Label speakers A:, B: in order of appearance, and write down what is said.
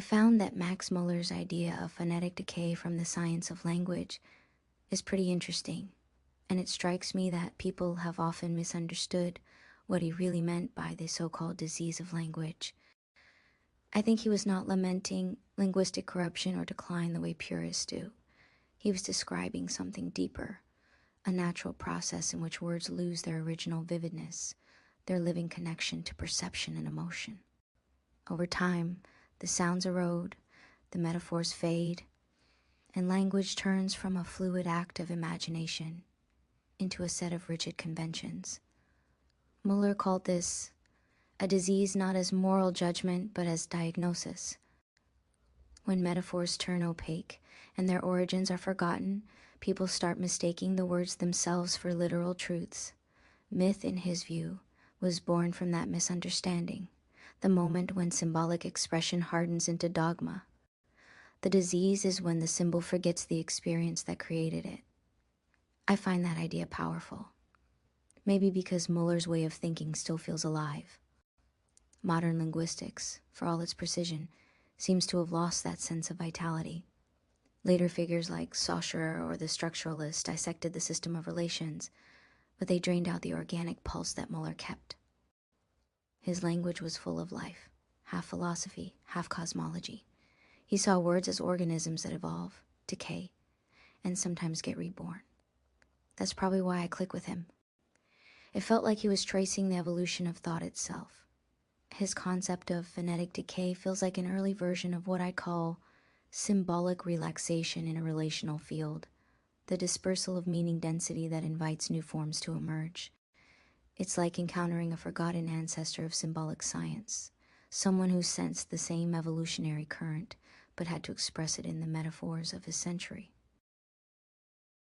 A: found that Max Muller's idea of phonetic decay from the science of language is pretty interesting, and it strikes me that people have often misunderstood what he really meant by the so-called disease of language. I think he was not lamenting linguistic corruption or decline the way purists do. He was describing something deeper, a natural process in which words lose their original vividness, their living connection to perception and emotion. Over time, the sounds erode, the metaphors fade, and language turns from a fluid act of imagination into a set of rigid conventions. Muller called this a disease not as moral judgment but as diagnosis. When metaphors turn opaque and their origins are forgotten, people start mistaking the words themselves for literal truths. Myth, in his view, was born from that misunderstanding, the moment when symbolic expression hardens into dogma. The disease is when the symbol forgets the experience that created it. I find that idea powerful, maybe because Muller's way of thinking still feels alive. Modern linguistics, for all its precision, seems to have lost that sense of vitality. Later figures like Saussure or the structuralists dissected the system of relations, but they drained out the organic pulse that Muller kept. His language was full of life, half philosophy, half cosmology. He saw words as organisms that evolve, decay, and sometimes get reborn. That's probably why I click with him. It felt like he was tracing the evolution of thought itself. His concept of phonetic decay feels like an early version of what I call symbolic relaxation in a relational field, the dispersal of meaning density that invites new forms to emerge. It's like encountering a forgotten ancestor of symbolic science, someone who sensed the same evolutionary current but had to express it in the metaphors of his century.